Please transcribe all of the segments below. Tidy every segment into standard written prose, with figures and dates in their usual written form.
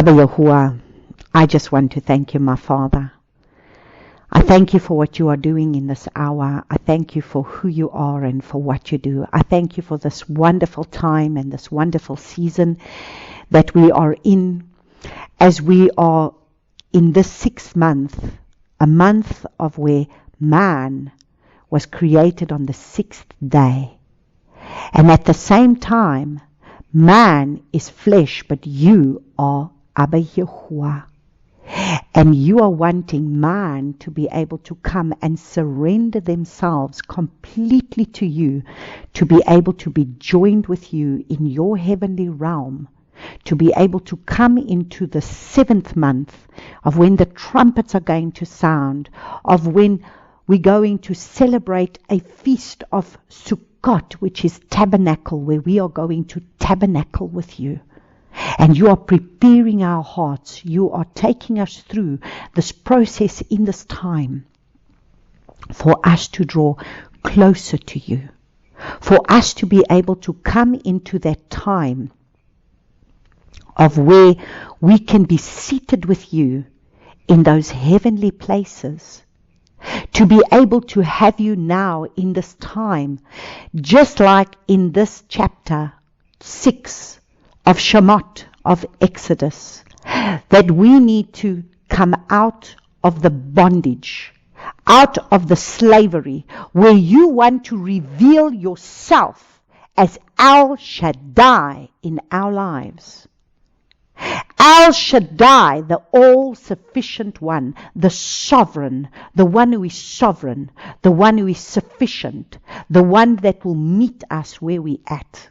Abba Yahuwah, I just want to thank you, my Father. I thank you for what you are doing in this hour. I thank you for who you are and for what you do. I thank you for this wonderful time and this wonderful season that we are in, as we are in this 6th month, a month of where man was created on the 6th day. And at the same time, man is flesh, but you are Abba Yahuwah. And you are wanting man to be able to come and surrender themselves completely to you, to be able to be joined with you in your heavenly realm, to be able to come into the 7th month of when the trumpets are going to sound, of when we're going to celebrate a feast of Sukkot, which is tabernacle, where we are going to tabernacle with you. And you are preparing our hearts. You are taking us through this process in this time for us to draw closer to you, for us to be able to come into that time of where we can be seated with you in those heavenly places, to be able to have you now in this time, just like in this chapter 6 of Shemot, of Exodus, that we need to come out of the bondage, out of the slavery, where you want to reveal yourself as El Shaddai in our lives. El Shaddai, the all-sufficient one, the sovereign, the one who is sovereign, the one who is sufficient, the one that will meet us where we at.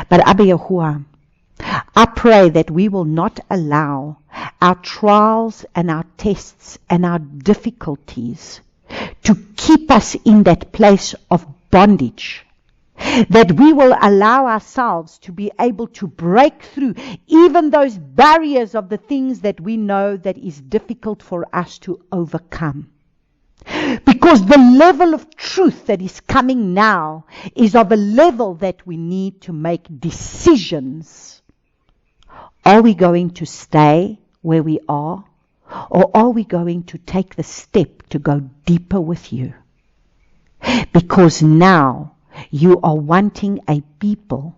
But Abba Yahuwah, I pray that we will not allow our trials and our tests and our difficulties to keep us in that place of bondage, that we will allow ourselves to be able to break through even those barriers of the things that we know that is difficult for us to overcome. Because the level of truth that is coming now is of a level that we need to make decisions. Are we going to stay where we are, or are we going to take the step to go deeper with you? Because now you are wanting a people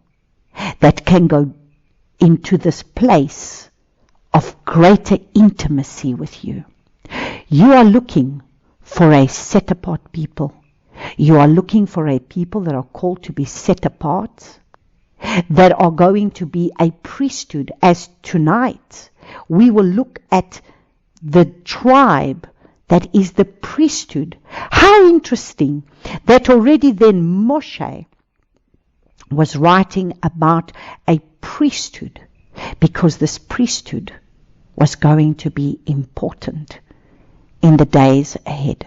that can go into this place of greater intimacy with you. You are looking for a set apart people. You are looking for a people that are called to be set apart, that are going to be a priesthood. As tonight we will look at the tribe that is the priesthood. How interesting that already then Moshe was writing about a priesthood, because this priesthood was going to be important in the days ahead.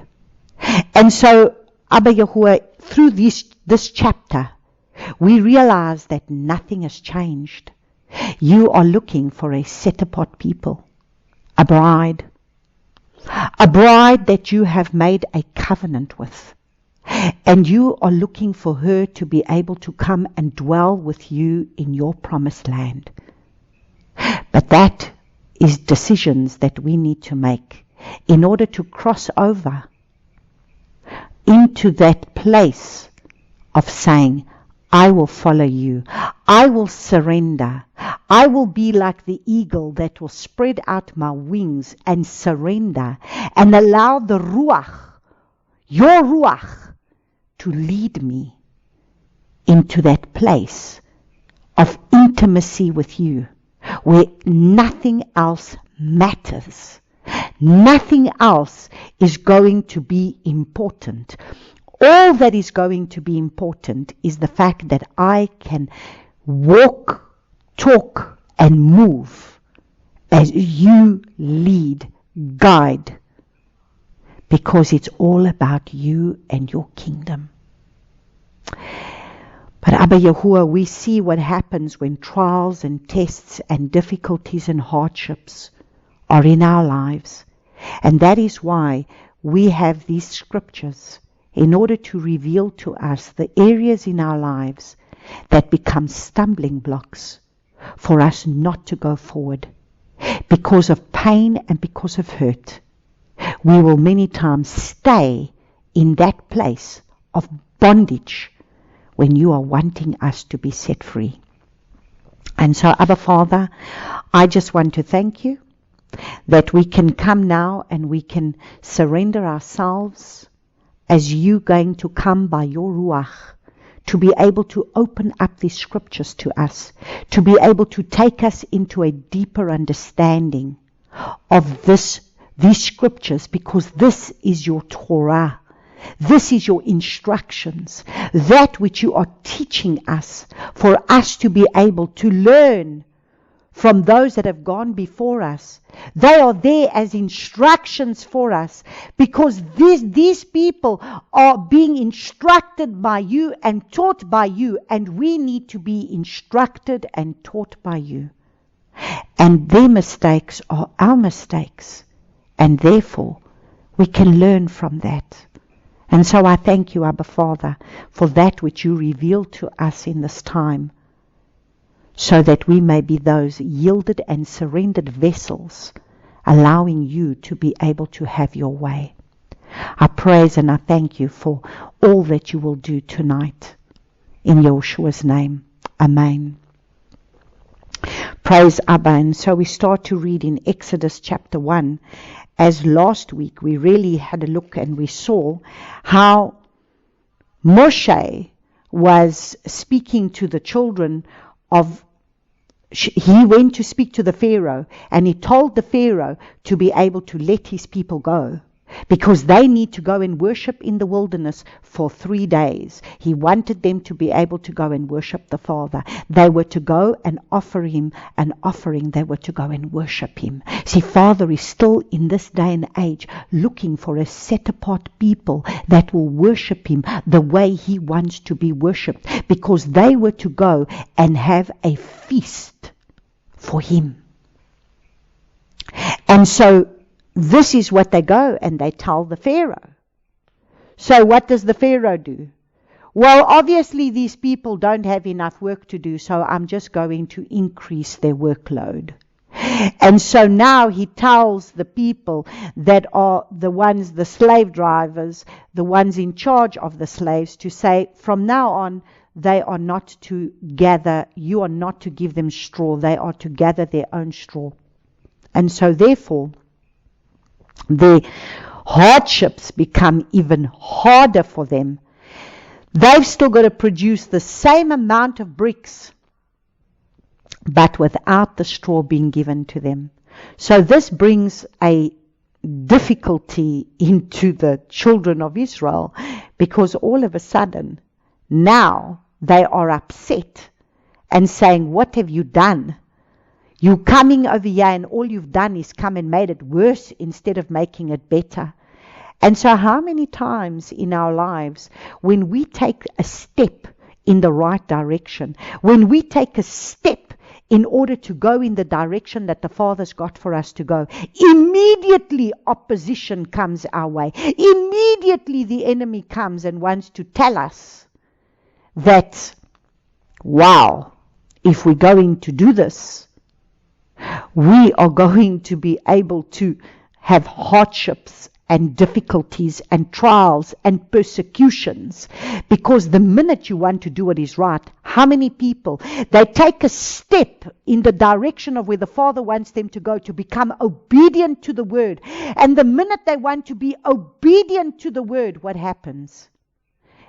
And so Abba Yahuwah, through this chapter, we realize that nothing has changed. You are looking for a set-apart people, a bride that you have made a covenant with. And you are looking for her to be able to come and dwell with you in your promised land. But that is decisions that we need to make in order to cross over into that place of saying, I will follow you. I will surrender. I will be like the eagle that will spread out my wings and surrender and allow the Ruach, your Ruach, to lead me into that place of intimacy with you, where nothing else matters. Nothing else is going to be important. All that is going to be important is the fact that I can walk, talk, and move as you lead, guide, because it's all about you and your kingdom. But Abba Yahuwah, we see what happens when trials and tests and difficulties and hardships are in our lives. And that is why we have these scriptures, in order to reveal to us the areas in our lives that become stumbling blocks for us not to go forward. because of pain and because of hurt, we will many times stay in that place of bondage when you are wanting us to be set free. And so, Abba Father, I just want to thank you that we can come now and we can surrender ourselves as you going to come by your Ruach, to be able to open up these scriptures to us, to be able to take us into a deeper understanding of these scriptures, because this is your Torah. This is your instructions, that which you are teaching us, for us to be able to learn from those that have gone before us. They are there as instructions for us, because these people are being instructed by you and taught by you, and we need to be instructed and taught by you. And their mistakes are our mistakes, and therefore we can learn from that. And so I thank you, Abba Father, for that which you revealed to us in this time, so that we may be those yielded and surrendered vessels, allowing you to be able to have your way. I praise and I thank you for all that you will do tonight. In Yeshua's name, amen. Praise Abba. And so we start to read in Exodus chapter 1. As last week we really had a look and we saw how Moshe was speaking to the children of, he went to speak to the Pharaoh, and he told the Pharaoh to be able to let his people go, because they need to go and worship in the wilderness for 3 days. He wanted them to be able to go and worship the Father. They were to go and offer him an offering. They were to go and worship him. See, Father is still in this day and age looking for a set-apart people that will worship him the way he wants to be worshipped, because they were to go and have a feast for him. And so this is what they go and they tell the Pharaoh. So what does the Pharaoh do? Well, obviously these people don't have enough work to do, so I'm just going to increase their workload. And so now he tells the people that are the ones, the slave drivers, the ones in charge of the slaves, to say, from now on, they are not to gather, you are not to give them straw, they are to gather their own straw. And so therefore, their hardships become even harder for them. They've still got to produce the same amount of bricks, but without the straw being given to them. So this brings a difficulty into the children of Israel, because all of a sudden now they are upset and saying, what have you done? You coming over here and all you've done is come and made it worse instead of making it better. And so how many times in our lives, when we take a step in the right direction, when we take a step in order to go in the direction that the Father's got for us to go, immediately opposition comes our way. Immediately the enemy comes and wants to tell us that, wow, if we're going to do this, we are going to be able to have hardships and difficulties and trials and persecutions, because the minute you want to do what is right, how many people, they take a step in the direction of where the Father wants them to go, to become obedient to the word, and the minute they want to be obedient to the word, what happens?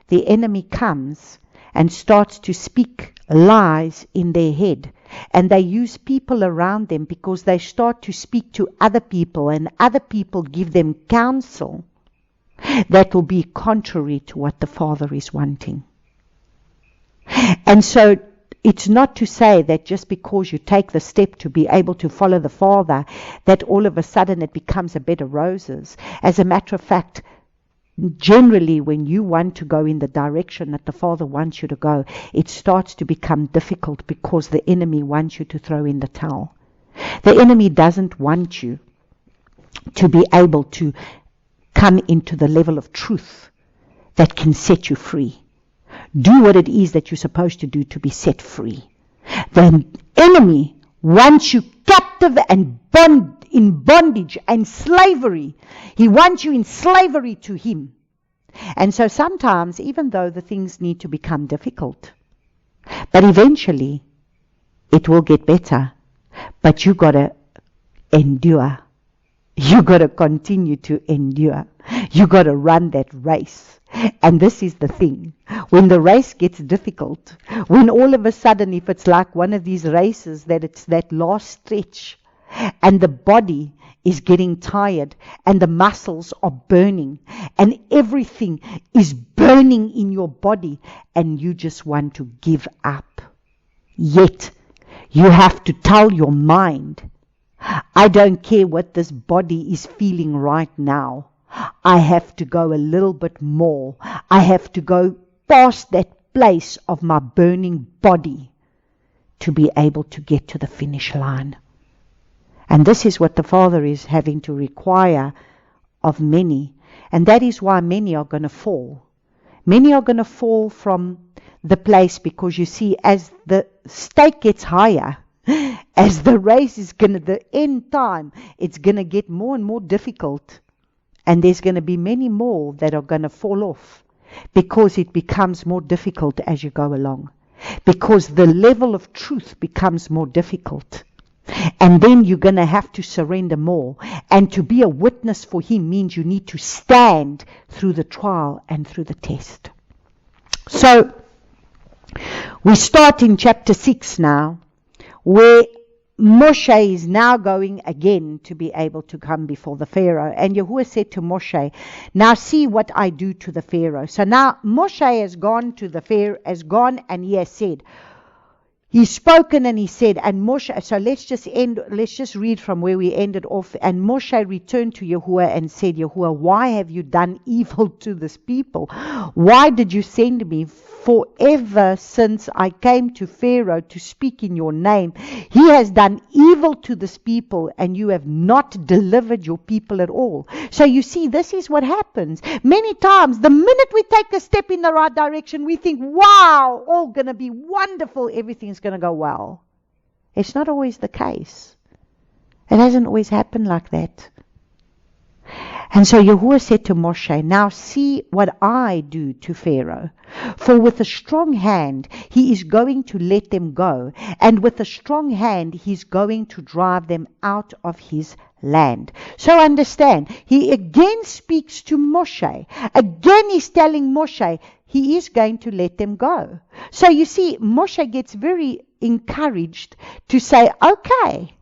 The enemy comes and starts to speak lies in their head. And they use people around them, because they start to speak to other people, and other people give them counsel that will be contrary to what the Father is wanting. And so it's not to say that just because you take the step to be able to follow the Father, that all of a sudden it becomes a bed of roses. As a matter of fact, generally, when you want to go in the direction that the Father wants you to go, it starts to become difficult, because the enemy wants you to throw in the towel. The enemy doesn't want you to be able to come into the level of truth that can set you free. Do what it is that you're supposed to do to be set free. The enemy wants you captive and in bondage and slavery. He wants you in slavery to him. And so sometimes, even though the things need to become difficult, but eventually it will get better. But you got to endure. You got to continue to endure. You got to run that race. And this is the thing. When the race gets difficult, when all of a sudden, if it's like one of these races, that it's that last stretch, and the body is getting tired, and the muscles are burning, and everything is burning in your body, and you just want to give up. Yet, you have to tell your mind, I don't care what this body is feeling right now. I have to go a little bit more. I have to go past that place of my burning body to be able to get to the finish line. And this is what the Father is having to require of many. And that is why many are going to fall. Many are going to fall from the place, because you see, as the stake gets higher, as the race is going to, the end time, it's going to get more and more difficult. And there's going to be many more that are going to fall off, because it becomes more difficult as you go along. Because the level of truth becomes more difficult. And then you're going to have to surrender more. And to be a witness for him means you need to stand through the trial and through the test. So, we start in chapter 6 now, where Moshe is now going again to be able to come before the Pharaoh. And Yahuwah said to Moshe, now see what I do to the Pharaoh. So now Moshe has gone to the Pharaoh, and he has said, he's spoken and he said, and Moshe, so let's just read from where we ended off. And Moshe returned to Yahuwah and said, Yahuwah, why have you done evil to this people? Why did you send me? For ever since I came to Pharaoh to speak in your name, he has done evil to this people, and you have not delivered your people at all. So you see, this is what happens. Many times, the minute we take a step in the right direction, we think, wow, all going to be wonderful, everything's going to go well. It's not always the case. It hasn't always happened like that. And so Yahuwah said to Moshe, now see what I do to Pharaoh. For with a strong hand he is going to let them go, and with a strong hand he's going to drive them out of his land. So understand, he again speaks to Moshe. Again he's telling Moshe he is going to let them go. So you see, Moshe gets very encouraged to say, okay.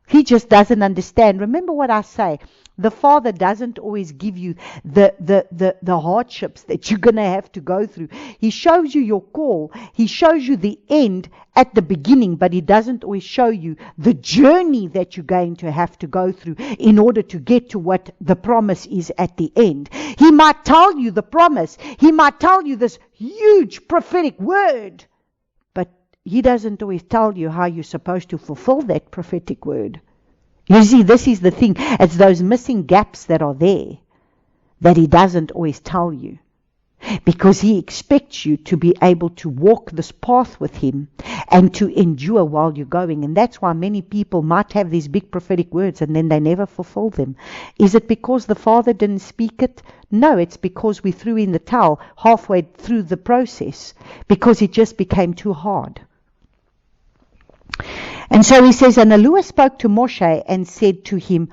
He just doesn't understand. Remember what I say. The Father doesn't always give you the hardships that you're going to have to go through. He shows you your call. He shows you the end at the beginning, but He doesn't always show you the journey that you're going to have to go through in order to get to what the promise is at the end. He might tell you the promise. He might tell you this huge prophetic word, but He doesn't always tell you how you're supposed to fulfill that prophetic word. You see, this is the thing. It's those missing gaps that are there that He doesn't always tell you. Because He expects you to be able to walk this path with Him and to endure while you're going. And that's why many people might have these big prophetic words and then they never fulfill them. Is it because the Father didn't speak it? No, it's because we threw in the towel halfway through the process, because it just became too hard. And so he says, and Yahuwah spoke to Moshe and said to him,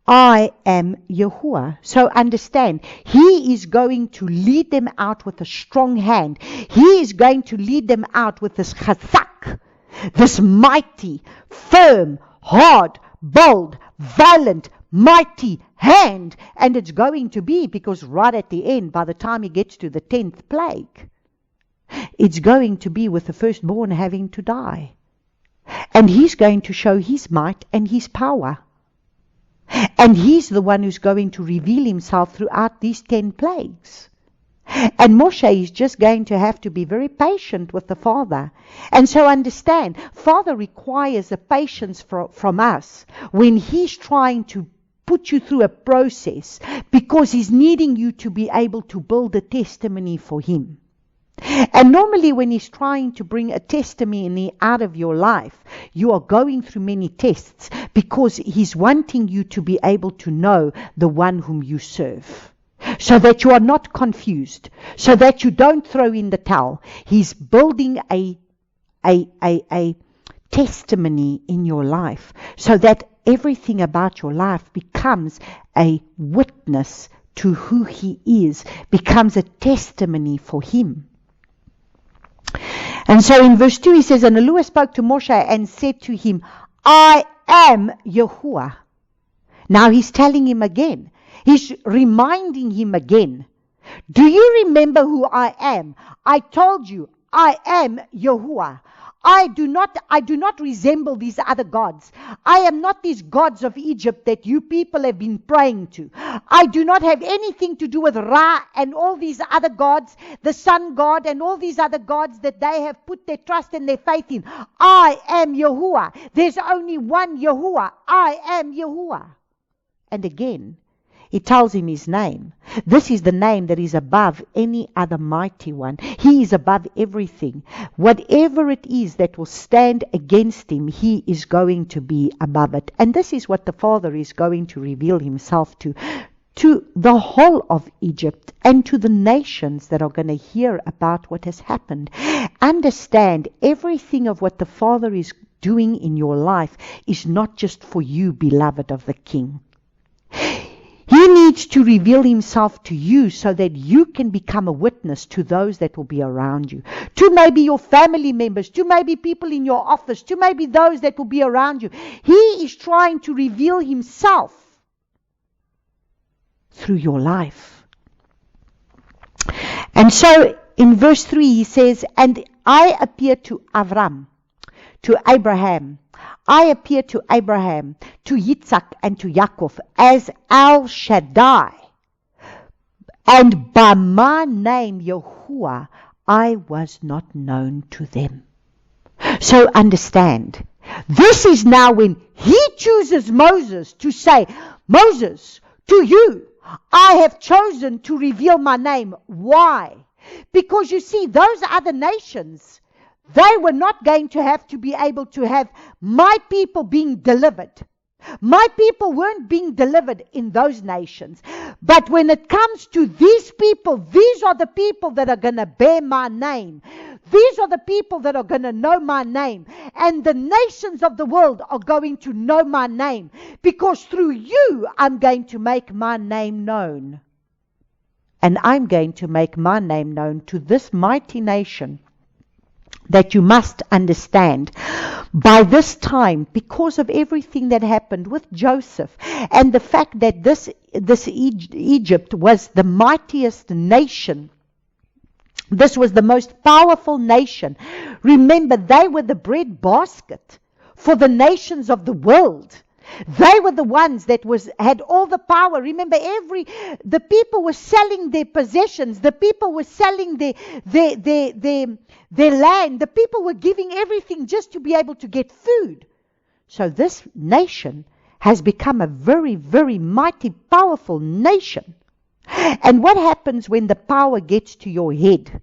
I am Yahuwah. So understand, He is going to lead them out with a strong hand. He is going to lead them out with this chazak, this mighty, firm, hard, bold, violent, mighty hand. And it's going to be, because right at the end, by the time he gets to the 10th plague, it's going to be with the firstborn having to die. And He's going to show His might and His power. And He's the one who's going to reveal Himself throughout these 10 plagues. And Moshe is just going to have to be very patient with the Father. And so understand, Father requires a patience from us when He's trying to put you through a process, because He's needing you to be able to build a testimony for Him. And normally when he's trying to bring a testimony out of your life, you are going through many tests because he's wanting you to be able to know the one whom you serve. So that you are not confused, so that you don't throw in the towel. He's building a testimony in your life so that everything about your life becomes a witness to who he is, becomes a testimony for him. And so in verse 2 he says, and the Lord spoke to Moshe and said to him, I am Yahuwah. Now he's telling him again. He's reminding him again. Do you remember who I am? I told you, I am Yahuwah. I do not resemble these other gods. I am not these gods of Egypt that you people have been praying to. I do not have anything to do with Ra and all these other gods, the sun god and all these other gods that they have put their trust and their faith in. I am Yahuwah. There's only one Yahuwah. I am Yahuwah. And again, he tells him his name. This is the name that is above any other mighty one. He is above everything. Whatever it is that will stand against him, he is going to be above it. And this is what the Father is going to reveal himself to the whole of Egypt and to the nations that are going to hear about what has happened. Understand, everything of what the Father is doing in your life is not just for you, beloved of the King. He needs to reveal himself to you so that you can become a witness to those that will be around you, to maybe your family members, to maybe people in your office, to maybe those that will be around you. He is trying to reveal himself through your life. And so in verse 3 he says, and I appeared to Avram, to Abraham. I appeared to Abraham, to Yitzhak, and to Yaakov as El Shaddai. And by my name, Yahuwah, I was not known to them. So understand, this is now when he chooses Moses to say, Moses, to you, I have chosen to reveal my name. Why? Because you see, those other nations, they were not going to have to be able to have my people being delivered. My people weren't being delivered in those nations. But when it comes to these people, these are the people that are going to bear my name. These are the people that are going to know my name. And the nations of the world are going to know my name. Because through you, I'm going to make my name known. And I'm going to make my name known to this mighty nation. That you must understand, by this time, because of everything that happened with Joseph and the fact that this Egypt was the mightiest nation, this was the most powerful nation. Remember, they were the bread basket for the nations of the world. They were the ones that had all the power. Remember, the people were selling their possessions. The people were selling their land. The people were giving everything just to be able to get food. So this nation has become a very, very mighty, powerful nation. And what happens when the power gets to your head?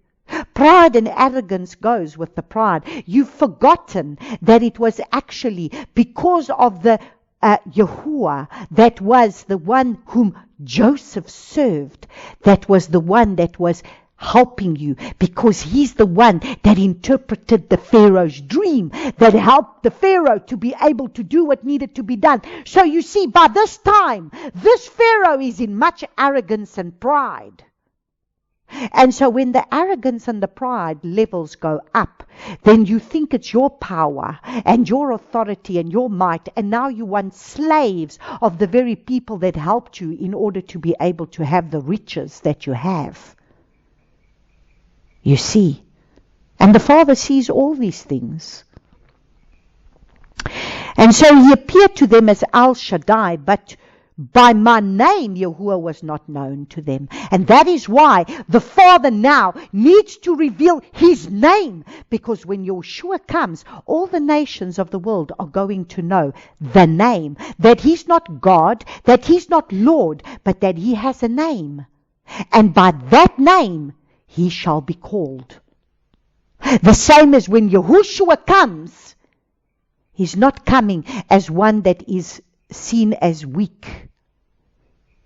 Pride and arrogance goes with the pride. You've forgotten that it was actually because of the Yahuwah, that was the one whom Joseph served, that was the one that was helping you, because he's the one that interpreted the Pharaoh's dream, that helped the Pharaoh to be able to do what needed to be done. So you see, by this time, this Pharaoh is in much arrogance and pride. And so when the arrogance and the pride levels go up, then you think it's your power and your authority and your might, and now you want slaves of the very people that helped you in order to be able to have the riches that you have. You see, and the Father sees all these things. And so he appeared to them as El Shaddai, but by my name, Yahuwah was not known to them. And that is why the Father now needs to reveal his name. Because when Yeshua comes, all the nations of the world are going to know the name. That he's not God, that he's not Lord, but that he has a name. And by that name, he shall be called. The same as when Yahushua comes, he's not coming as one that is seen as weak.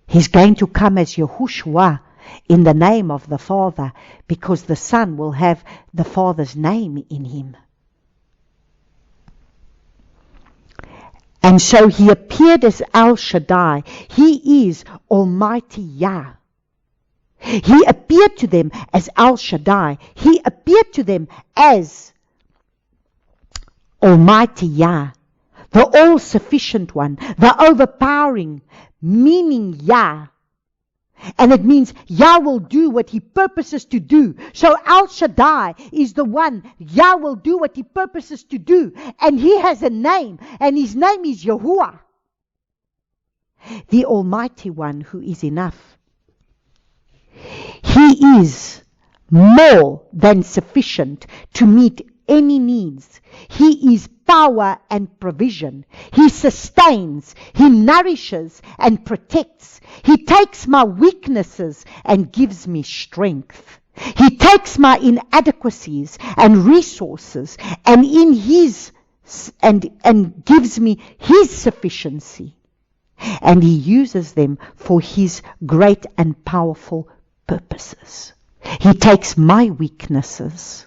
He's going to come as Yahushua in the name of the Father, because the Son will have the Father's name in him. And so he appeared as El Shaddai. He is Almighty Yah. He appeared to them as El Shaddai. He appeared to them as Almighty Yah, the all-sufficient one, the overpowering, meaning Yah. And it means Yah will do what he purposes to do. So El Shaddai is the one. Yah will do what he purposes to do. And he has a name, and his name is Yahuwah, the Almighty One who is enough. He is more than sufficient to meet any needs. He is power and provision. He sustains, he nourishes and protects. He takes my weaknesses and gives me strength. He takes my inadequacies and resources and in his and gives me his sufficiency. And he uses them for his great and powerful purposes. He takes my weaknesses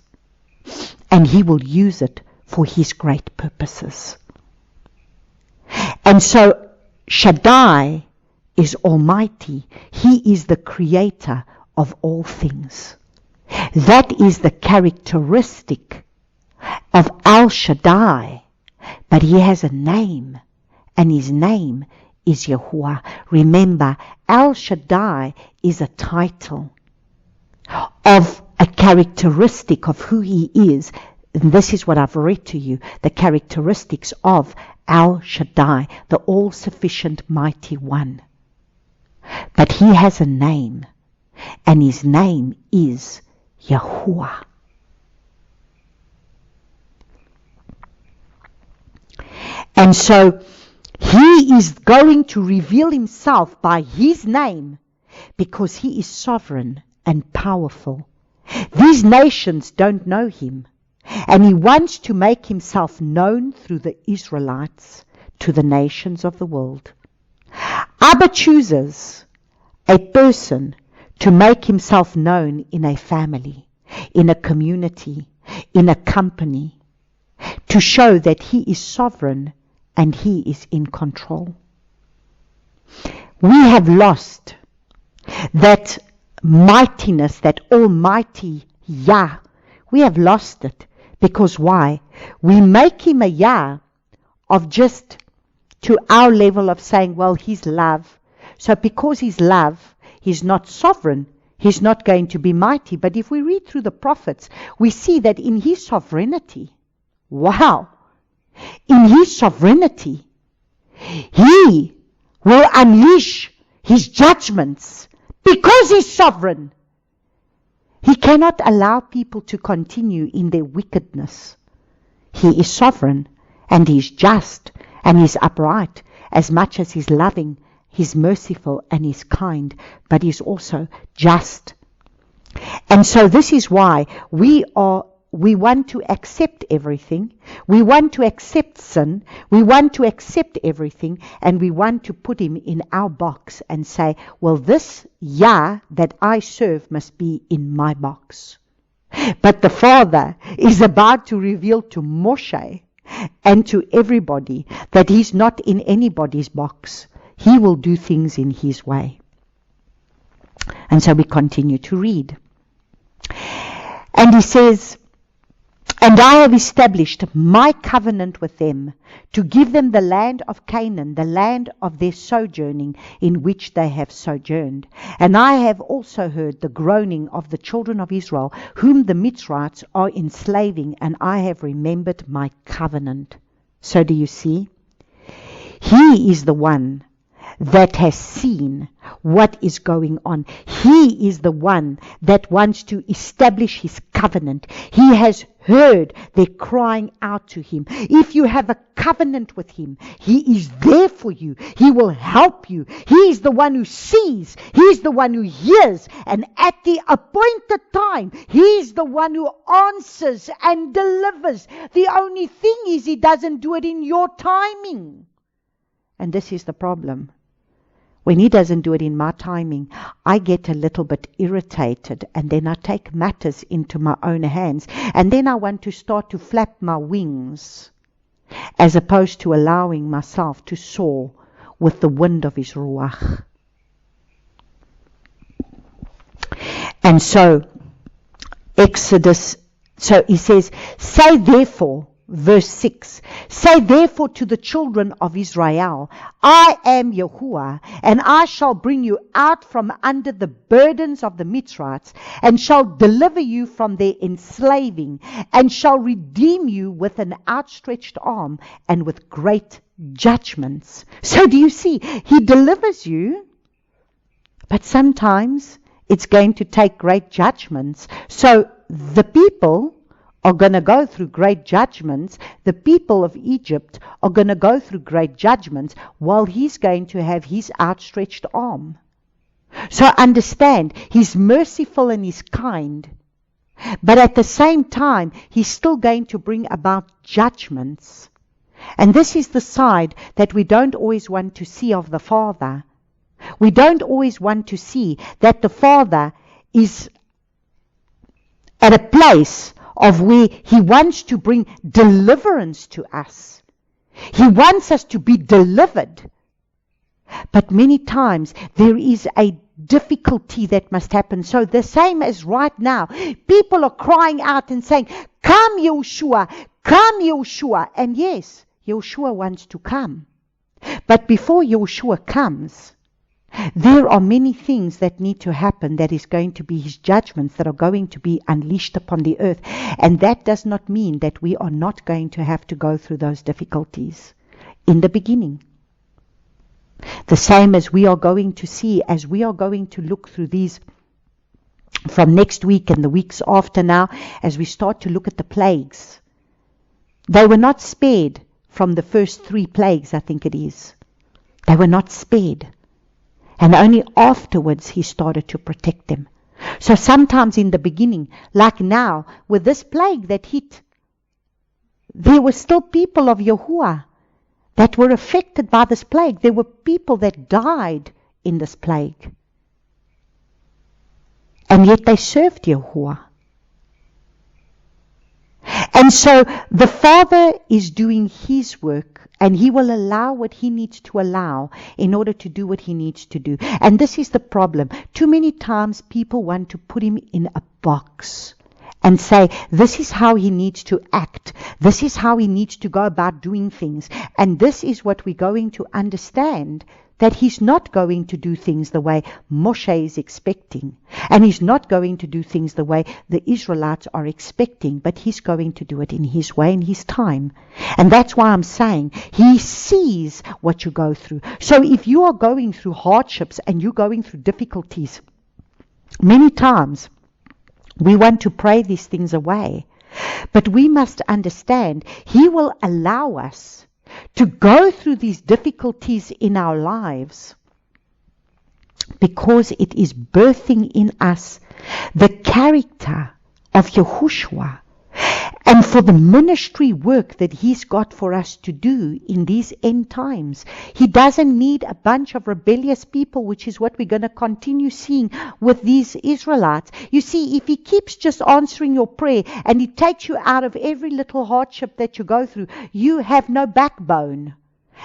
and he will use it for his great purposes. And so Shaddai is Almighty. He is the creator of all things. That is the characteristic of El Shaddai. But he has a name, and his name is Yahuwah. Remember, El Shaddai is a title of a characteristic of who he is. And this is what I've read to you, the characteristics of El Shaddai, the all-sufficient mighty one. But he has a name, and his name is Yahuwah. And so he is going to reveal himself by his name because he is sovereign and powerful. These nations don't know him, and he wants to make himself known through the Israelites to the nations of the world. Abba chooses a person to make himself known in a family, in a community, in a company, to show that he is sovereign and he is in control. We have lost that mightiness, that almighty Yah. We have lost it. Because why? We make him a Yah of just to our level of saying, well, he's love. So because he's love, he's not sovereign. He's not going to be mighty. But if we read through the prophets, we see that in his sovereignty, wow, in his sovereignty, he will unleash his judgments because he's sovereign. He cannot allow people to continue in their wickedness. He is sovereign, and he is just, and he is upright, as much as he's loving, he's merciful, and he's kind, but he's also just. And so this is why we want to accept everything. We want to accept sin. We want to accept everything, and we want to put him in our box and say, well, this Yah that I serve must be in my box. But the Father is about to reveal to Moshe and to everybody that he's not in anybody's box. He will do things in his way. And so we continue to read. And he says, and I have established my covenant with them to give them the land of Canaan, the land of their sojourning in which they have sojourned. And I have also heard the groaning of the children of Israel, whom the Mitzrites are enslaving, and I have remembered my covenant. So do you see? He is the one that has seen what is going on. He is the one that wants to establish his covenant. He has heard their crying out to him. If you have a covenant with him, he is there for you. He will help you. He is the one who sees. He is the one who hears. And at the appointed time, he is the one who answers and delivers. The only thing is he doesn't do it in your timing. And this is the problem. When he doesn't do it in my timing, I get a little bit irritated, and then I take matters into my own hands, and then I want to start to flap my wings, as opposed to allowing myself to soar with the wind of his ruach. And so, so he says, say therefore, verse 6, say therefore to the children of Israel, I am Yahuwah, and I shall bring you out from under the burdens of the Mitzrites, and shall deliver you from their enslaving, and shall redeem you with an outstretched arm and with great judgments. So do you see, he delivers you, but sometimes it's going to take great judgments. So the people are going to go through great judgments. The people of Egypt are going to go through great judgments while he's going to have his outstretched arm. So understand, he's merciful and he's kind. But at the same time, he's still going to bring about judgments. And this is the side that we don't always want to see of the Father. We don't always want to see that the Father is at a place of where he wants to bring deliverance to us. He wants us to be delivered. But many times there is a difficulty that must happen. So the same as right now, people are crying out and saying, come Yeshua, come Yeshua. And yes, Yeshua wants to come. But before Yeshua comes, there are many things that need to happen that is going to be his judgments that are going to be unleashed upon the earth. And that does not mean that we are not going to have to go through those difficulties in the beginning. The same as we are going to see, as we are going to look through these from next week and the weeks after now, as we start to look at the plagues. They were not spared from the first 3 plagues, I think it is. They were not spared. And only afterwards he started to protect them. So sometimes in the beginning, like now, with this plague that hit, there were still people of Yahuwah that were affected by this plague. There were people that died in this plague. And yet they served Yahuwah. And so the Father is doing his work, and he will allow what he needs to allow in order to do what he needs to do. And this is the problem. Too many times people want to put him in a box and say, this is how he needs to act. This is how he needs to go about doing things. And this is what we're going to understand, that he's not going to do things the way Moshe is expecting. And he's not going to do things the way the Israelites are expecting, but he's going to do it in his way, in his time. And that's why I'm saying he sees what you go through. So if you are going through hardships and you're going through difficulties, many times we want to pray these things away. But we must understand he will allow us to go through these difficulties in our lives because it is birthing in us the character of Yahushua, and for the ministry work that he's got for us to do in these end times. He doesn't need a bunch of rebellious people, which is what we're going to continue seeing with these Israelites. You see, if he keeps just answering your prayer and he takes you out of every little hardship that you go through, you have no backbone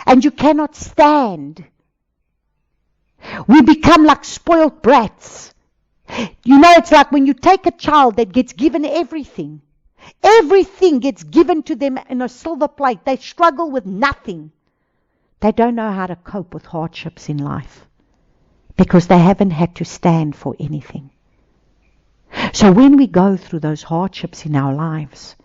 and you cannot stand. We become like spoiled brats. You know, it's like when you take a child that gets given everything. Everything gets given to them in a silver plate. They struggle with nothing. They don't know how to cope with hardships in life because they haven't had to stand for anything. So when we go through those hardships in our lives,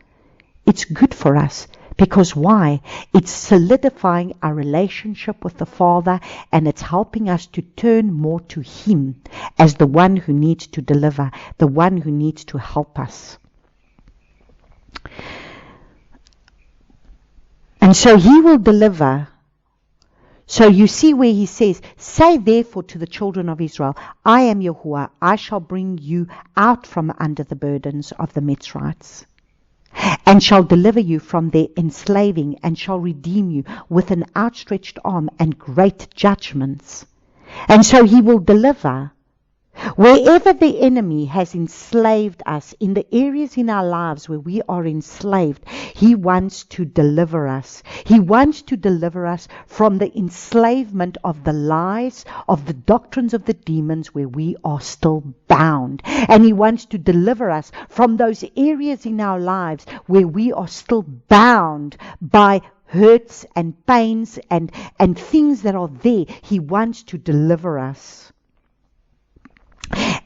it's good for us Because why? It's solidifying our relationship with the Father, and it's helping us to turn more to Him as the one who needs to deliver, the one who needs to help us. And so He will deliver. So you see where He says, say therefore to the children of Israel, I am Yahuwah, I shall bring you out from under the burdens of the Mitzrites, and shall deliver you from their enslaving, and shall redeem you with an outstretched arm and great judgments. And so He will deliver. Wherever the enemy has enslaved us, in the areas in our lives where we are enslaved, He wants to deliver us. He wants to deliver us from the enslavement of the lies, of the doctrines of the demons where we are still bound. And He wants to deliver us from those areas in our lives where we are still bound by hurts and pains and things that are there. He wants to deliver us.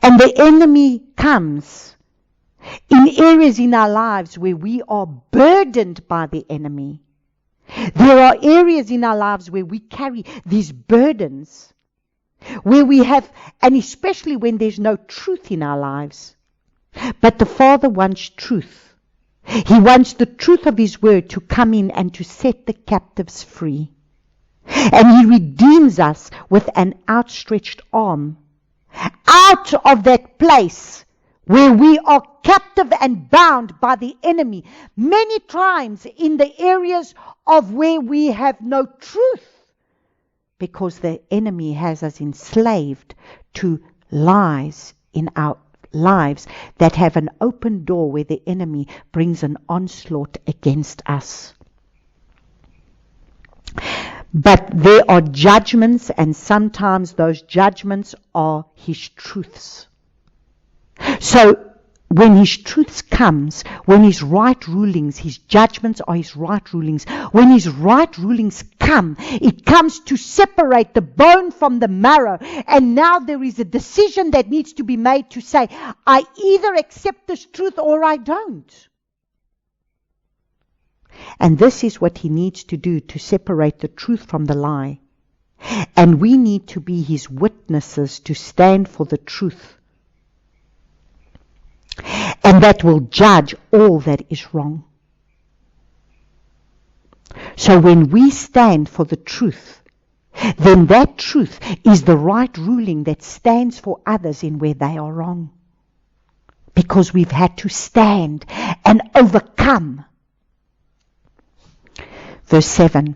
And the enemy comes in areas in our lives where we are burdened by the enemy. There are areas in our lives where we carry these burdens, where we have, and especially when there's no truth in our lives. But the Father wants truth. He wants the truth of His word to come in and to set the captives free. And He redeems us with an outstretched arm out of that place where we are captive and bound by the enemy, many times in the areas of where we have no truth, because the enemy has us enslaved to lies in our lives that have an open door where the enemy brings an onslaught against us. But there are judgments, and sometimes those judgments are His truths. So when His truths comes, when His right rulings, His judgments are His right rulings. When His right rulings come, it comes to separate the bone from the marrow. And now there is a decision that needs to be made to say, I either accept this truth or I don't. And this is what He needs to do to separate the truth from the lie. And we need to be His witnesses to stand for the truth. And that will judge all that is wrong. So when we stand for the truth, then that truth is the right ruling that stands for others in where they are wrong. Because we've had to stand and overcome. Verse 7,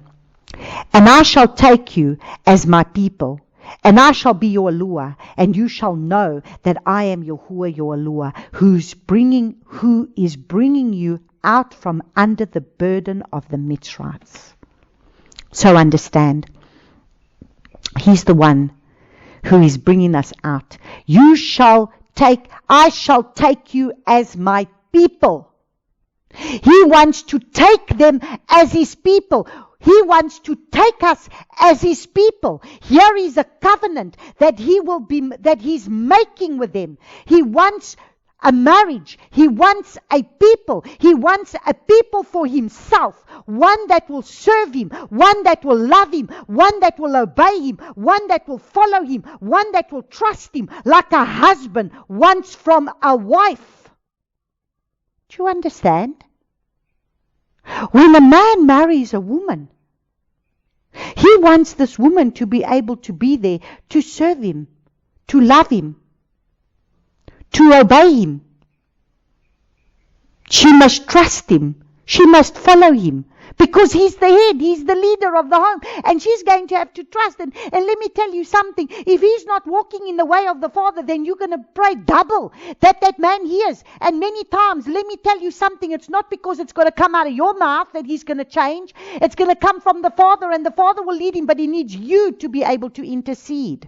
and I shall take you as my people, and I shall be your Eluah, and you shall know that I am Yahuwah your Eluah, who is bringing you out from under the burden of the Mitzrites. So understand, He's the one who is bringing us out. I shall take you as my people. He wants to take them as His people. He wants to take us as His people. Here is a covenant that He's making with them. He wants a marriage. He wants a people. He wants a people for Himself. One that will serve Him. One that will love Him. One that will obey Him. One that will follow Him. One that will trust Him like a husband wants from a wife. Do you understand? When a man marries a woman, he wants this woman to be able to be there to serve him, to love him, to obey him. She must trust him. She must follow him. Because he's the head, he's the leader of the home. And she's going to have to trust. And let me tell you something. If he's not walking in the way of the Father, then you're going to pray double that man hears. And many times, let me tell you something. It's not because it's going to come out of your mouth that he's going to change. It's going to come from the Father, and the Father will lead him. But he needs you to be able to intercede.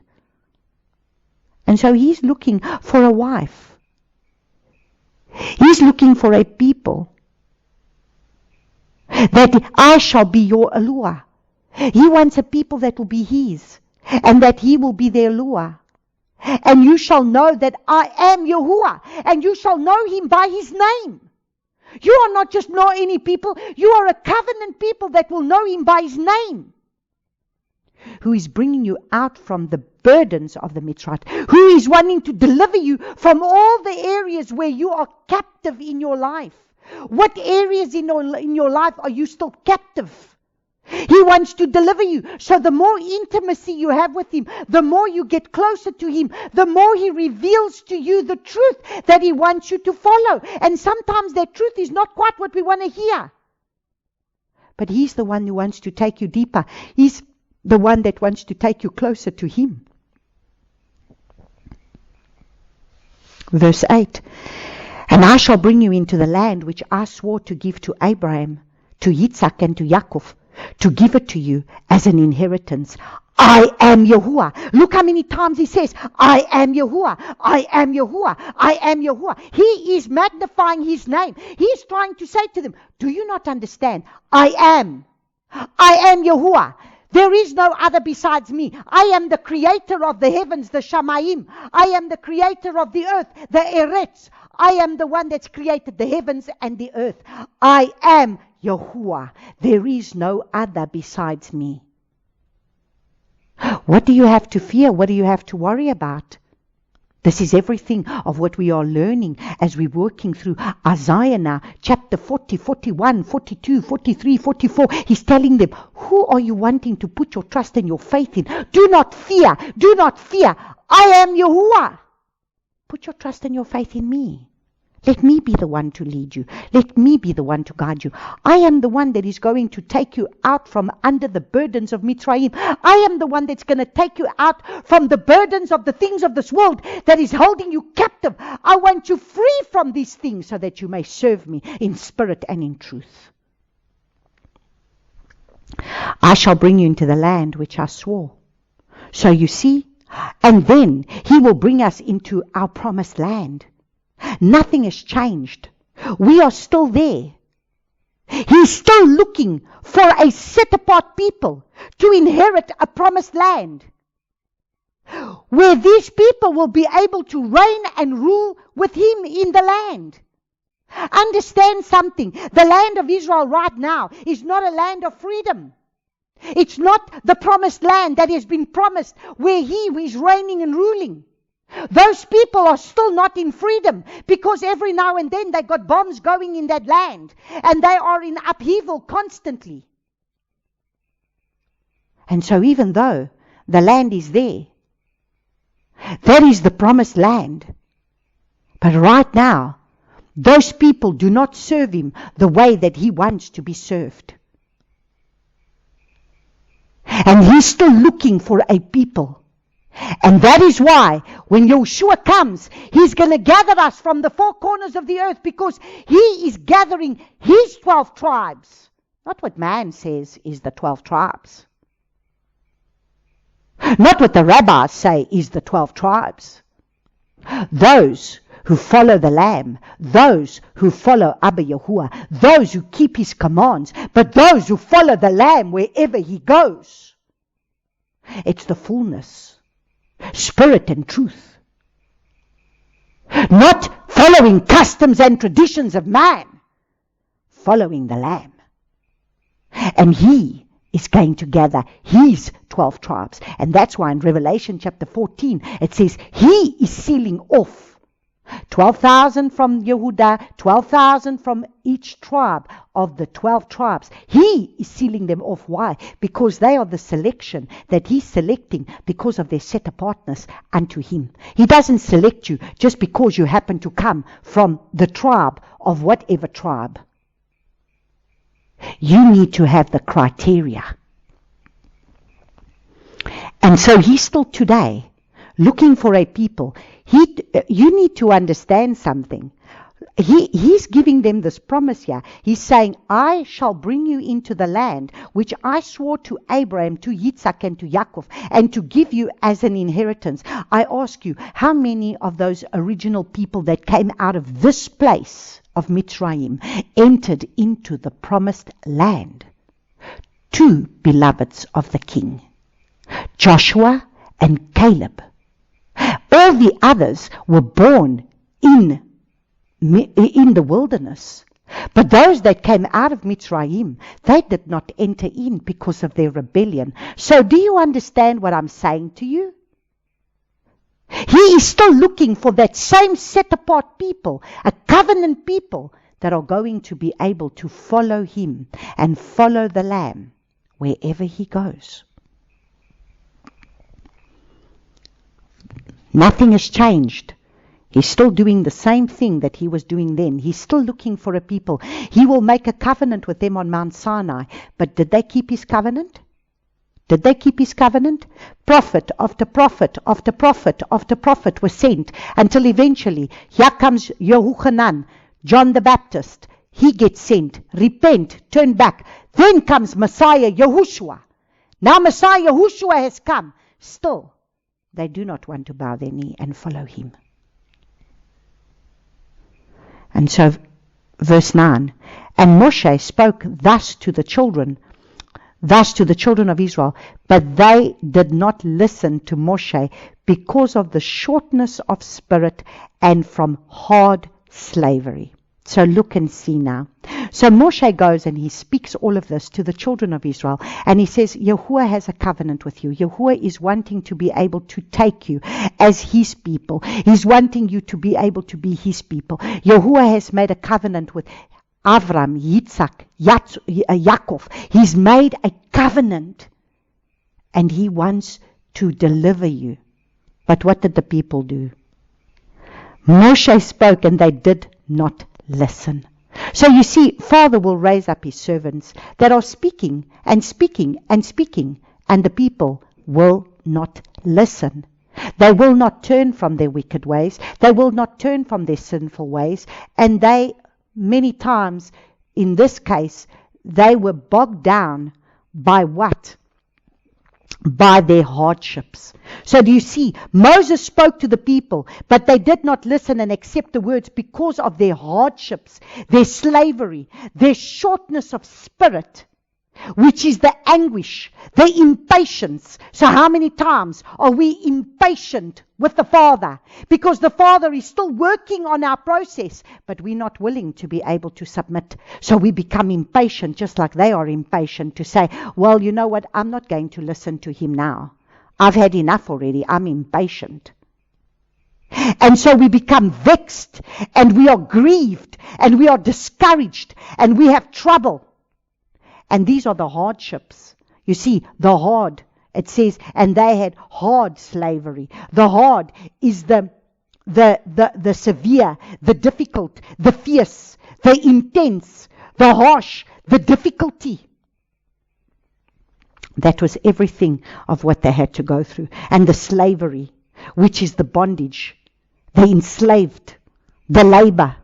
And so he's looking for a wife. He's looking for a people. That I shall be your Eluah. He wants a people that will be His, and that He will be their Eluah. And you shall know that I am Yahuwah, and you shall know Him by His name. You are not just know any people. You are a covenant people that will know him by his name. Who is bringing you out from the burdens of the Mitzrayim. Who is wanting to deliver you from all the areas where you are captive in your life. What areas in your life are you still captive? He wants to deliver you. So the more intimacy you have with him, the more you get closer to him, the more he reveals to you the truth that he wants you to follow. And sometimes that truth is not quite what we want to hear. But he's the one who wants to take you deeper. He's the one that wants to take you closer to him. Verse 8. And I shall bring you into the land which I swore to give to Abraham, to Yitzhak and to Yaakov, to give it to you as an inheritance. I am Yahuwah. Look how many times he says, I am Yahuwah. I am Yahuwah. I am Yahuwah. He is magnifying his name. He is trying to say to them, do you not understand? I am. I am Yahuwah. There is no other besides me. I am the creator of the heavens, the Shamayim. I am the creator of the earth, the Eretz. I am the one that's created the heavens and the earth. I am Yahuwah. There is no other besides me. What do you have to fear? What do you have to worry about? This is everything of what we are learning as we're working through Isaiah now, chapter 40, 41, 42, 43, 44. He's telling them, who are you wanting to put your trust and your faith in? Do not fear. Do not fear. I am Yahuwah. Put your trust and your faith in me. Let me be the one to lead you. Let me be the one to guide you. I am the one that is going to take you out from under the burdens of Mitzrayim. I am the one that's going to take you out from the burdens of the things of this world that is holding you captive. I want you free from these things so that you may serve me in spirit and in truth. I shall bring you into the land which I swore. So you see, and then he will bring us into our promised land. Nothing has changed. We are still there. He's still looking for a set-apart people to inherit a promised land, where these people will be able to reign and rule with him in the land. Understand something. The land of Israel right now is not a land of freedom. It's not the promised land that has been promised where he is reigning and ruling. Those people are still not in freedom because every now and then they got bombs going in that land and they are in upheaval constantly. And so even though the land is there, that is the promised land. But right now, those people do not serve him the way that he wants to be served. And he's still looking for a people. And that is why when Yeshua comes, he's going to gather us from the four corners of the earth because he is gathering his 12 tribes. Not what man says is the 12 tribes. Not what the rabbis say is the 12 tribes. Those who follow the Lamb, those who follow Abba Yahuwah, those who keep his commands, but those who follow the Lamb wherever he goes. It's the fullness. Spirit and truth. Not following customs and traditions of man. Following the Lamb. And he is going to gather his 12 tribes. And that's why in Revelation chapter 14 it says he is sealing off 12,000 from Yehudah, 12,000 from each tribe of the 12 tribes. He is sealing them off. Why? Because they are the selection that he's selecting because of their set apartness unto him. He doesn't select you just because you happen to come from the tribe of whatever tribe. You need to have the criteria. And so he's still today looking for a people. You need to understand something. He's giving them this promise here. He's saying, I shall bring you into the land which I swore to Abraham, to Yitzhak, and to Yaakov, and to give you as an inheritance. I ask you, how many of those original people that came out of this place of Mitzrayim entered into the promised land? 2 beloveds of the king, Joshua and Caleb. All the others were born in the wilderness. But those that came out of Mitzrayim, they did not enter in because of their rebellion. So do you understand what I'm saying to you? He is still looking for that same set-apart people, a covenant people that are going to be able to follow him and follow the Lamb wherever he goes. Nothing has changed. He's still doing the same thing that he was doing then. He's still looking for a people. He will make a covenant with them on Mount Sinai. But did they keep his covenant? Did they keep his covenant? Prophet after prophet after prophet after prophet was sent until eventually, here comes Yehochanan, John the Baptist. He gets sent. Repent, turn back. Then comes Messiah Yahushua. Now Messiah Yahushua has come. Still, they do not want to bow their knee and follow him. And so, verse 9, and Moshe spoke thus to the children of Israel, but they did not listen to Moshe because of the shortness of spirit and from hard slavery. So look and see now. So Moshe goes and he speaks all of this to the children of Israel, and he says, Yahuwah has a covenant with you. Yahuwah is wanting to be able to take you as his people. He's wanting you to be able to be his people. Yahuwah has made a covenant with Avram, Yitzhak, Yaakov. He's made a covenant, and he wants to deliver you. But what did the people do? Moshe spoke, and they did not listen. So you see, Father will raise up his servants that are speaking and speaking and speaking, and the people will not listen. They will not turn from their wicked ways. They will not turn from their sinful ways. And they, many times, in this case, they were bogged down by what? By their hardships. So do you see, Moses spoke to the people, but they did not listen and accept the words because of their hardships, their slavery, their shortness of spirit, which is the anguish, the impatience. So how many times are we impatient with the Father? Because the Father is still working on our process, but we're not willing to be able to submit. So we become impatient, just like they are impatient to say, well, you know what, I'm not going to listen to him now. I've had enough already. I'm impatient. And so we become vexed, and we are grieved, and we are discouraged, and we have trouble. And these are the hardships. You see, the hard, it says, and they had hard slavery. The hard is the severe, the difficult, the fierce, the intense, the harsh, the difficulty. That was everything of what they had to go through. And the slavery, which is the bondage, the enslaved, the labor.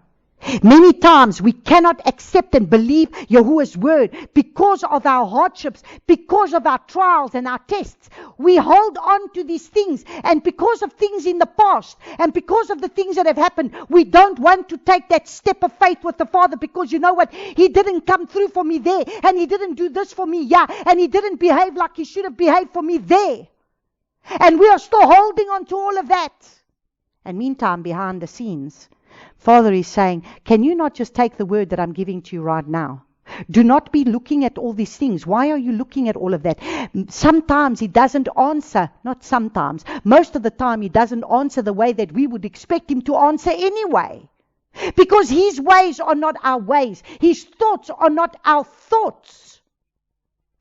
Many times we cannot accept and believe Yahuwah's word because of our hardships, because of our trials and our tests. We hold on to these things, and because of things in the past and because of the things that have happened, we don't want to take that step of faith with the Father, because you know what? He didn't come through for me there, and he didn't do this for me, and he didn't behave like he should have behaved for me there. And we are still holding on to all of that. And meantime, behind the scenes, Father is saying, can you not just take the word that I'm giving to you right now? Do not be looking at all these things. Why are you looking at all of that? Sometimes he doesn't answer. Not sometimes. Most of the time he doesn't answer the way that we would expect him to answer anyway. Because his ways are not our ways. His thoughts are not our thoughts.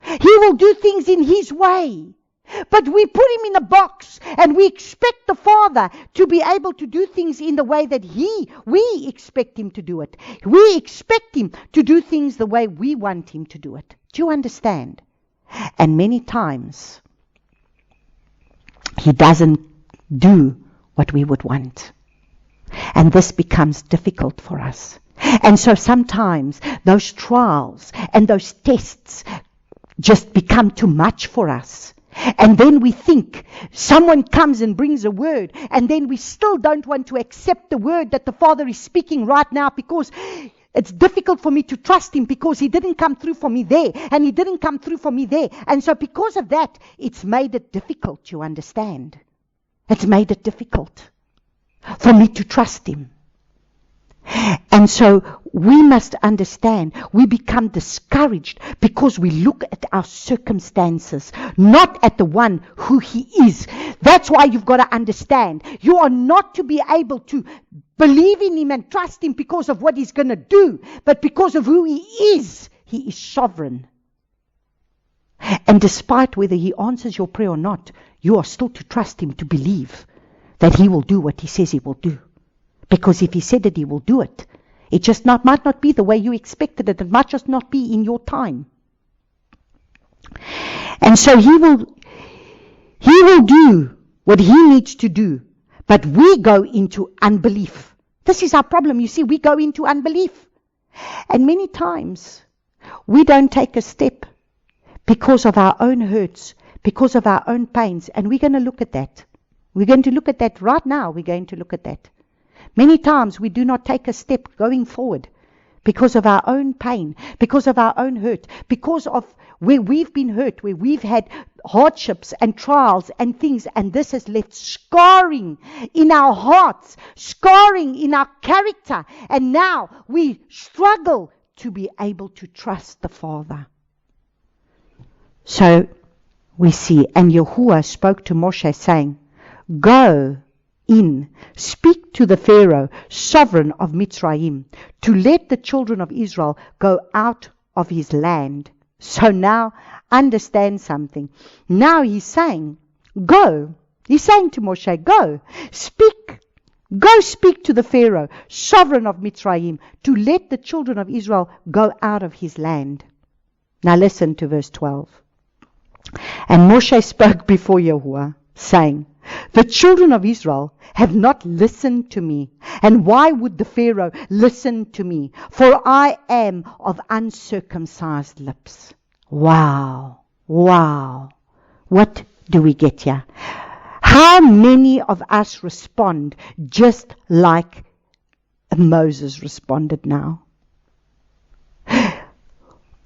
He will do things in his way. But we put him in a box, and we expect the Father to be able to do things in the way that we expect him to do it. We expect him to do things the way we want him to do it. Do you understand? And many times, he doesn't do what we would want. And this becomes difficult for us. And so sometimes those trials and those tests just become too much for us. And then we think someone comes and brings a word, and then we still don't want to accept the word that the Father is speaking right now, because it's difficult for me to trust him, because he didn't come through for me there, and he didn't come through for me there. And so because of that, it's made it difficult, you understand? It's made it difficult for me to trust him. And so we must understand, we become discouraged because we look at our circumstances, not at the one who he is. That's why you've got to understand, you are not to be able to believe in him and trust him because of what he's going to do, but because of who he is. He is sovereign. And despite whether he answers your prayer or not, you are still to trust him, to believe that he will do what he says he will do. Because if he said that he will do it, it just might not be the way you expected it. It might just not be in your time. And so he will do what he needs to do. But we go into unbelief. This is our problem. You see, we go into unbelief. And many times we don't take a step because of our own hurts, because of our own pains. And we're going to look at that. We're going to look at that right now. We're going to look at that. Many times we do not take a step going forward because of our own pain, because of our own hurt, because of where we've been hurt, where we've had hardships and trials and things, and this has left scarring in our hearts, scarring in our character, and now we struggle to be able to trust the Father. So we see, and Yahuwah spoke to Moshe saying, "Go in, speak to the Pharaoh, sovereign of Mitzrayim, to let the children of Israel go out of his land." So now understand something. Now he's saying, go. He's saying to Moshe, go speak to the Pharaoh, sovereign of Mitzrayim, to let the children of Israel go out of his land. Now listen to verse 12. And Moshe spoke before Yahuwah, saying, "The children of Israel have not listened to me. And why would the Pharaoh listen to me? For I am of uncircumcised lips." Wow. What do we get here? How many of us respond just like Moses responded now?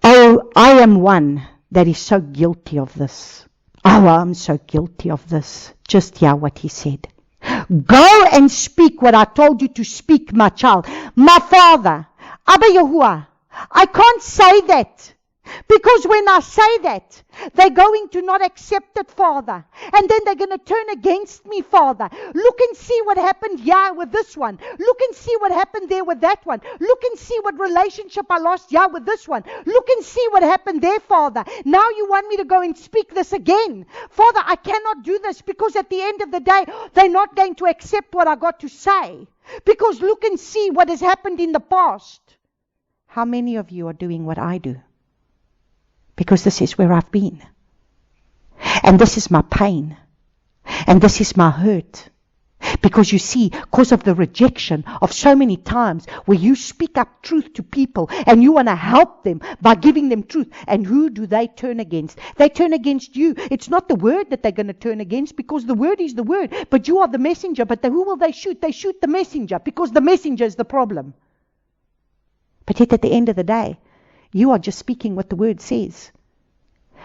Oh, I am one that is so guilty of this. Oh, I'm so guilty of this. Just hear what he said. Go and speak what I told you to speak, my child. My father, Abba Yahuwah, I can't say that. Because when I say that, they're going to not accept it, Father. And then they're going to turn against me, Father. Look and see what happened here with this one. Look and see what happened there with that one. Look and see what relationship I lost here with this one. Look and see what happened there, Father. Now you want me to go and speak this again. Father, I cannot do this because at the end of the day, they're not going to accept what I got to say. Because look and see what has happened in the past. How many of you are doing what I do? Because this is where I've been. And this is my pain. And this is my hurt. Because you see, because of the rejection of so many times where you speak up truth to people and you want to help them by giving them truth. And who do they turn against? They turn against you. It's not the word that they're going to turn against because the word is the word. But you are the messenger. But who will they shoot? They shoot the messenger because the messenger is the problem. But yet at the end of the day, you are just speaking what the word says.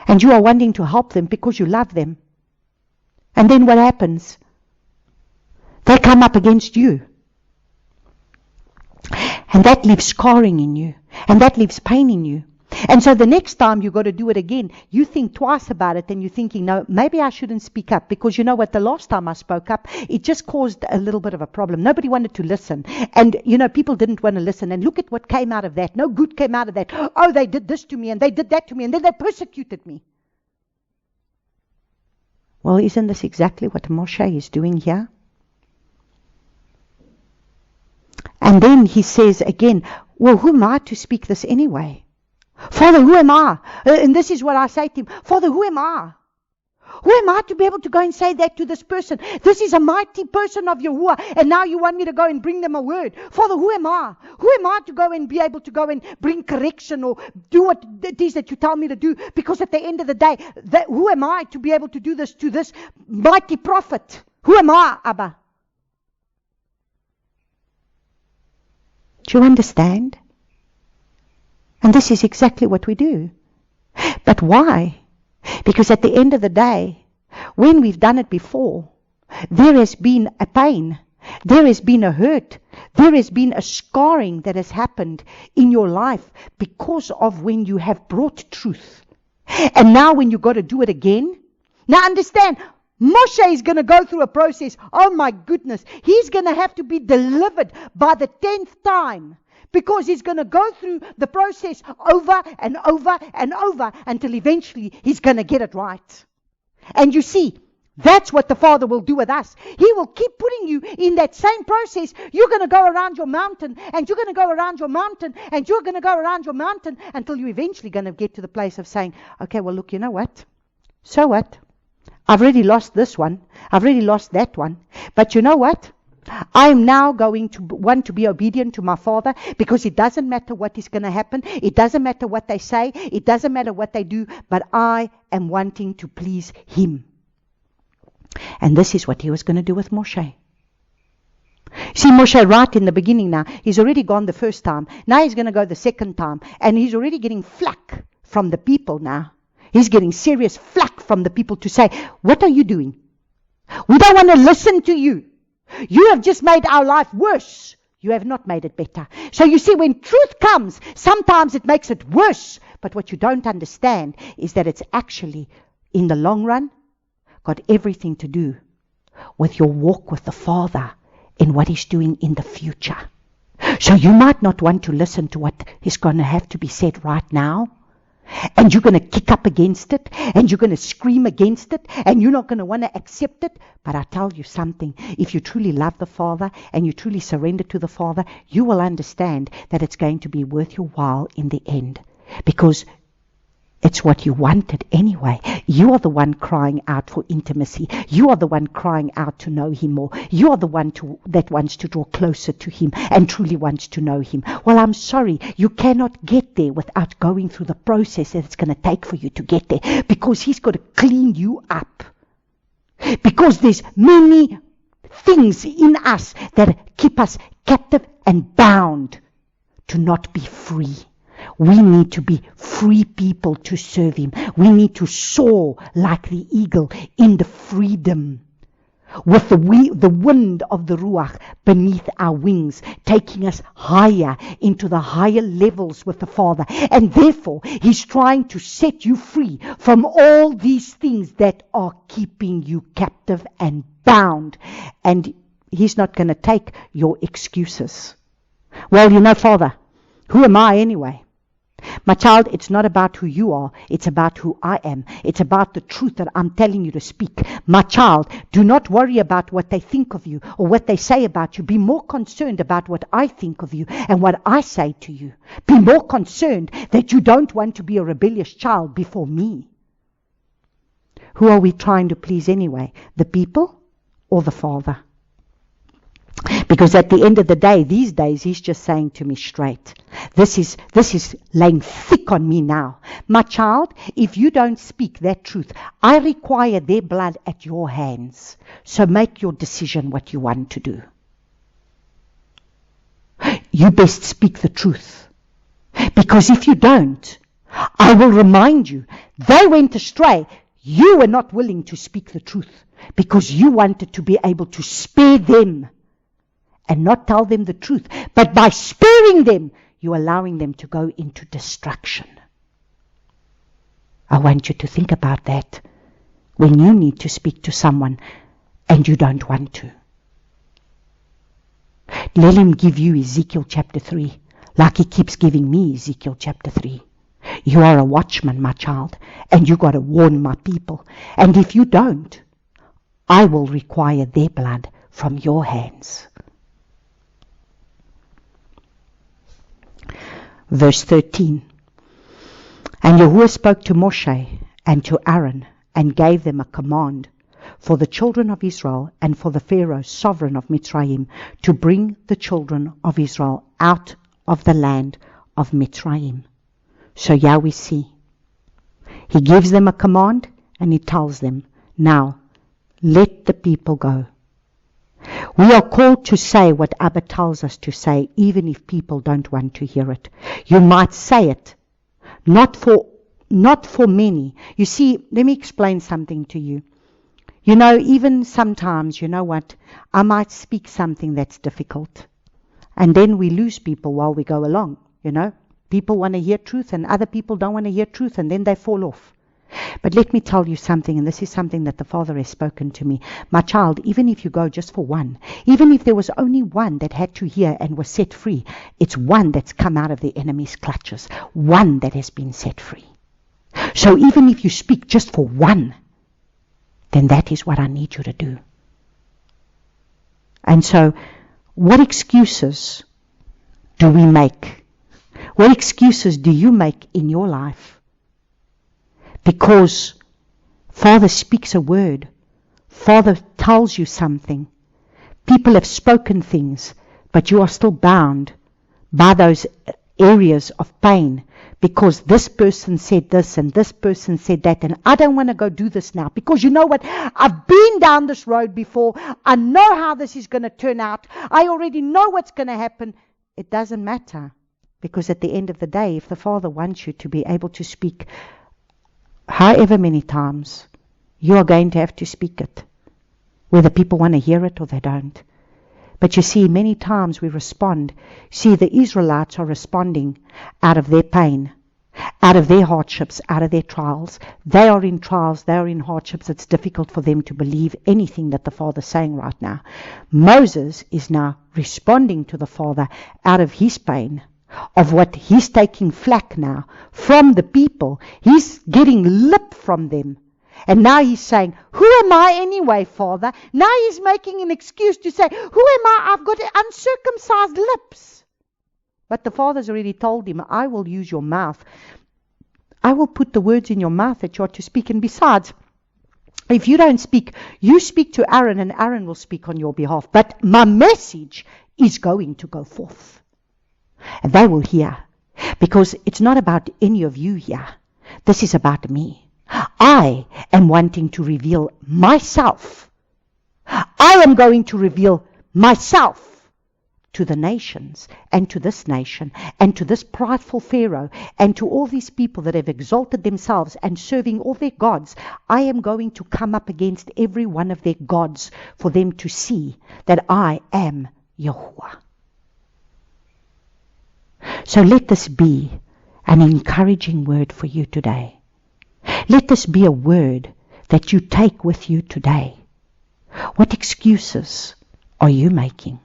And you are wanting to help them because you love them. And then what happens? They come up against you. And that leaves scarring in you. And that leaves pain in you. And so the next time you got to do it again, you think twice about it and you're thinking, no, maybe I shouldn't speak up. Because you know what, the last time I spoke up, it just caused a little bit of a problem. Nobody wanted to listen. And, you know, people didn't want to listen. And look at what came out of that. No good came out of that. Oh, they did this to me and they did that to me and then they persecuted me. Well, isn't this exactly what Moshe is doing here? And then he says again, well, who am I to speak this anyway? Father, who am I? And this is what I say to him. Father, who am I? Who am I to be able to go and say that to this person? This is a mighty person of Yahuwah, and now you want me to go and bring them a word. Father, who am I? Who am I to go and be able to go and bring correction or do what it is that you tell me to do? Because at the end of the day, who am I to be able to do this to this mighty prophet? Who am I, Abba? Do you understand? And this is exactly what we do. But why? Because at the end of the day, when we've done it before, there has been a pain. There has been a hurt. There has been a scarring that has happened in your life because of when you have brought truth. And now when you got to do it again. Now understand, Moshe is going to go through a process. Oh my goodness. He's going to have to be delivered by the 10th time. Because he's going to go through the process over and over and over until eventually he's going to get it right. And you see, that's what the Father will do with us. He will keep putting you in that same process. You're going to go around your mountain, and you're going to go around your mountain, and you're going to go around your mountain until you're eventually going to get to the place of saying, okay, well, look, you know what? So what? I've already lost this one. I've already lost that one. But you know what? I am now going to want to be obedient to my Father, because it doesn't matter what is going to happen. It doesn't matter what they say. It doesn't matter what they do. But I am wanting to please Him. And this is what He was going to do with Moshe. See, Moshe right in the beginning now, he's already gone the first time. Now he's going to go the second time. And he's already getting flack from the people now. He's getting serious flack from the people to say, what are you doing? We don't want to listen to you. You have just made our life worse. You have not made it better. So you see, when truth comes, sometimes it makes it worse. But what you don't understand is that it's actually, in the long run, got everything to do with your walk with the Father and what He's doing in the future. So you might not want to listen to what is going to have to be said right now. And you're going to kick up against it, and you're going to scream against it, and you're not going to want to accept it. But I tell you something, if you truly love the Father and you truly surrender to the Father, you will understand that it's going to be worth your while in the end. Because it's what you wanted anyway. You are the one crying out for intimacy. You are the one crying out to know Him more. You are the one that wants to draw closer to Him and truly wants to know Him. Well, I'm sorry, you cannot get there without going through the process that it's going to take for you to get there, because He's got to clean you up. Because there's many things in us that keep us captive and bound to not be free. We need to be free people to serve Him. We need to soar like the eagle in the freedom, with the wind of the Ruach beneath our wings, taking us higher into the higher levels with the Father. And therefore, He's trying to set you free from all these things that are keeping you captive and bound. And He's not going to take your excuses. Well, you know, Father, who am I anyway? My child, it's not about who you are. It's about who I am. It's about the truth that I'm telling you to speak. My child, do not worry about what they think of you or what they say about you. Be more concerned about what I think of you and what I say to you. Be more concerned that you don't want to be a rebellious child before me. Who are we trying to please anyway? The people or the Father? Because at the end of the day, these days, He's just saying to me straight, this is laying thick on me now. My child, if you don't speak that truth, I require their blood at your hands. So make your decision what you want to do. You best speak the truth. Because if you don't, I will remind you, they went astray. You were not willing to speak the truth because you wanted to be able to spare them and not tell them the truth. But by sparing them, you're allowing them to go into destruction. I want you to think about that when you need to speak to someone and you don't want to. Let Him give you Ezekiel chapter 3, like He keeps giving me Ezekiel chapter 3. You are a watchman, my child, and you got to warn my people. And if you don't, I will require their blood from your hands. Verse 13. And Yahuwah spoke to Moshe and to Aaron and gave them a command for the children of Israel and for the Pharaoh, sovereign of Mitzrayim, to bring the children of Israel out of the land of Mitzrayim. So here we see, He gives them a command and He tells them, now let the people go. We are called to say what Abba tells us to say, even if people don't want to hear it. You might say it, not for many. You see, let me explain something to you. You know, even sometimes, you know what, I might speak something that's difficult. And then we lose people while we go along, you know. People want to hear truth and other people don't want to hear truth, and then they fall off. But let me tell you something, and this is something that the Father has spoken to me. My child, even if you go just for one, even if there was only one that had to hear and was set free, it's one that's come out of the enemy's clutches, one that has been set free. So even if you speak just for one, then that is what I need you to do. And so, what excuses do we make? What excuses do you make in your life? Because Father speaks a word. Father tells you something. People have spoken things, but you are still bound by those areas of pain because this person said this and this person said that, and I don't want to go do this now because you know what? I've been down this road before. I know how this is going to turn out. I already know what's going to happen. It doesn't matter, because at the end of the day, if the Father wants you to be able to speak however many times, you are going to have to speak it, whether people want to hear it or they don't. But you see, many times we respond. See, the Israelites are responding out of their pain, out of their hardships, out of their trials. They are in trials, they are in hardships. It's difficult for them to believe anything that the Father's saying right now. Moses is now responding to the Father out of his pain, of what he's taking flack now from the people. He's getting lip from them. And now he's saying, who am I anyway, Father? Now he's making an excuse to say, who am I? I've got uncircumcised lips. But the Father's already told him, I will use your mouth. I will put the words in your mouth that you are to speak. And besides, if you don't speak, you speak to Aaron and Aaron will speak on your behalf. But my message is going to go forth. And they will hear. Because it's not about any of you here. This is about me. I am wanting to reveal myself. I am going to reveal myself to the nations and to this nation and to this prideful Pharaoh and to all these people that have exalted themselves and serving all their gods. I am going to come up against every one of their gods for them to see that I am Yahuwah. So let this be an encouraging word for you today. Let this be a word that you take with you today. What excuses are you making?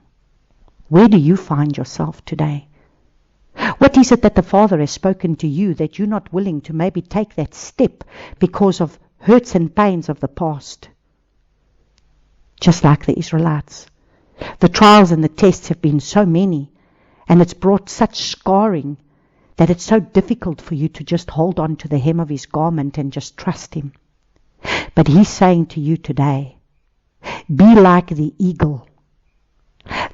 Where do you find yourself today? What is it that the Father has spoken to you that you're not willing to maybe take that step because of hurts and pains of the past? Just like the Israelites. The trials and the tests have been so many, and it's brought such scarring that it's so difficult for you to just hold on to the hem of his garment and just trust him. But he's saying to you today, be like the eagle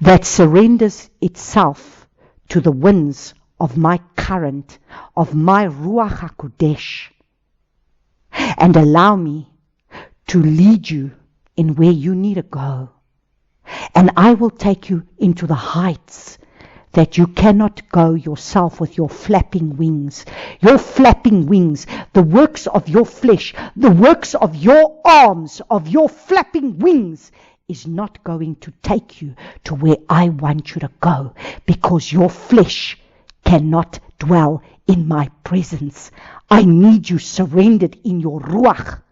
that surrenders itself to the winds of my current, of my Ruach HaKodesh, and allow me to lead you in where you need to go. And I will take you into the heights that you cannot go yourself with your flapping wings. Your flapping wings, the works of your flesh, the works of your arms, of your flapping wings, is not going to take you to where I want you to go, because your flesh cannot dwell in my presence. I need you surrendered in your Ruach,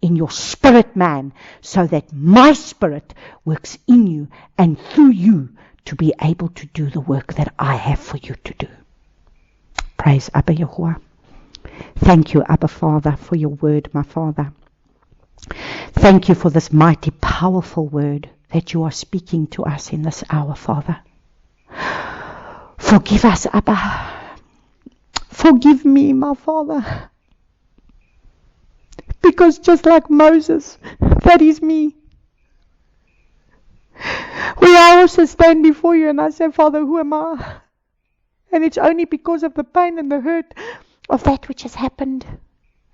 in your spirit man, so that my spirit works in you and through you to be able to do the work that I have for you to do. Praise Abba Yahuwah. Thank you, Abba Father, for your word, my Father. Thank you for this mighty, powerful word that you are speaking to us in this hour, Father. Forgive us, Abba. Forgive me, my Father. Because just like Moses, that is me. When I also stand before you and I say, Father, who am I? And it's only because of the pain and the hurt of that which has happened.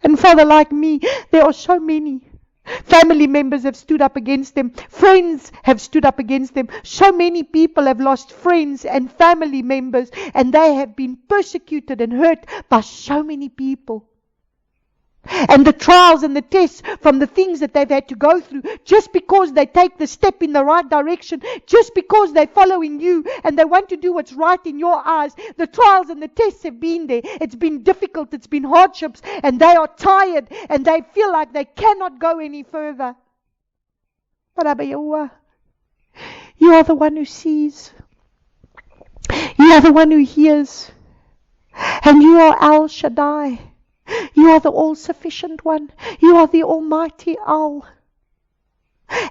And Father, like me, there are so many. Family members have stood up against them. Friends have stood up against them. So many people have lost friends and family members, and they have been persecuted and hurt by so many people. and the trials and the tests from the things that they've had to go through, just because they take the step in the right direction, just because they're following you and they want to do what's right in your eyes. The trials and the tests have been there. It's been difficult, it's been hardships, and they are tired and they feel like they cannot go any further. But Abba Yahuwah, you are the one who sees. You are the one who hears. And you are El Shaddai. You are the all-sufficient one. You are the almighty El.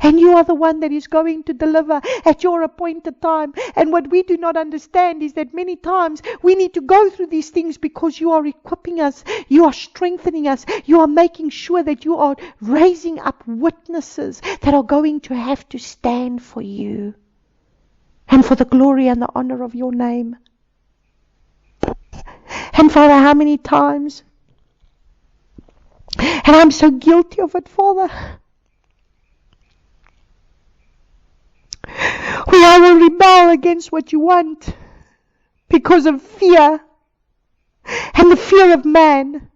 And you are the one that is going to deliver at your appointed time. And what we do not understand is that many times we need to go through these things because you are equipping us. You are strengthening us. You are making sure that you are raising up witnesses that are going to have to stand for you and for the glory and the honor of your name. And Father, how many times, and I'm so guilty of it, Father, we will rebel against what you want because of fear and the fear of man,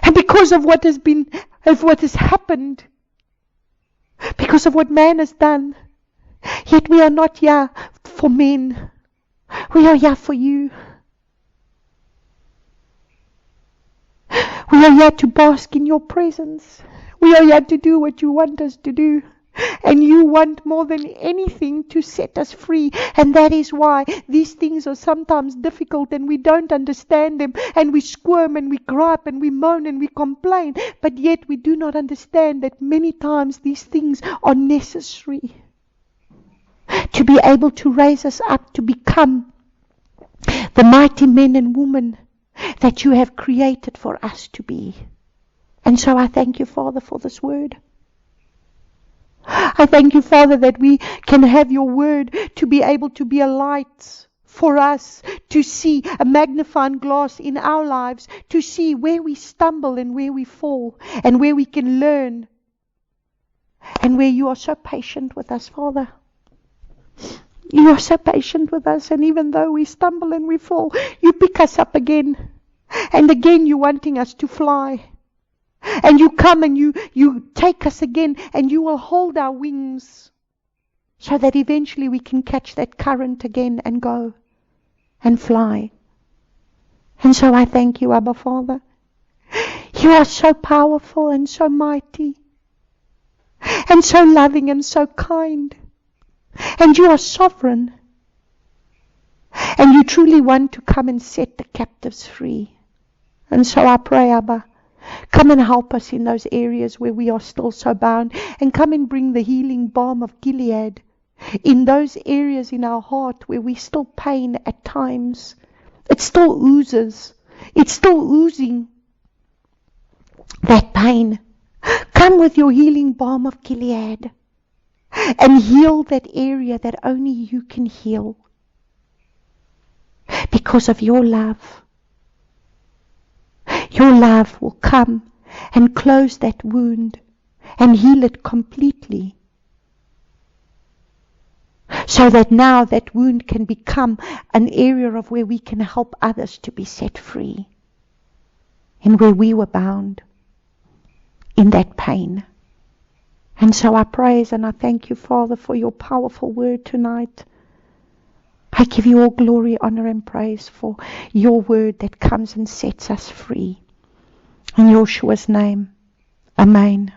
and because of what has been, of what has happened, because of what man has done. Yet we are not here for men. We are here for you. We are here to bask in your presence. We are here to do what you want us to do. And you want more than anything to set us free. And that is why these things are sometimes difficult and we don't understand them. And we squirm and we gripe and we moan and we complain. But yet we do not understand that many times these things are necessary to be able to raise us up to become the mighty men and women that you have created for us to be. And so I thank you, Father, for this word. I thank you, Father, that we can have your word to be able to be a light for us, to see a magnifying glass in our lives, to see where we stumble and where we fall, and where we can learn, and where you are so patient with us, Father. You are so patient with us, and even though we stumble and we fall, you pick us up again. And again you're wanting us to fly. And you come and you take us again, and you will hold our wings so that eventually we can catch that current again and go and fly. And so I thank you, Abba Father. You are so powerful and so mighty and so loving and so kind. And you are sovereign. And you truly want to come and set the captives free. And so I pray, Abba, come and help us in those areas where we are still so bound. And come and bring the healing balm of Gilead in those areas in our heart where we still pain at times. It still oozes. It's still oozing that pain. Come with your healing balm of Gilead and heal that area that only you can heal because of your love. Your love will come and close that wound and heal it completely, so that now that wound can become an area of where we can help others to be set free, and where we were bound in that pain. And so I praise and I thank you, Father, for your powerful word tonight. I give you all glory, honor, and praise for your word that comes and sets us free. In Yeshua's name, Amen.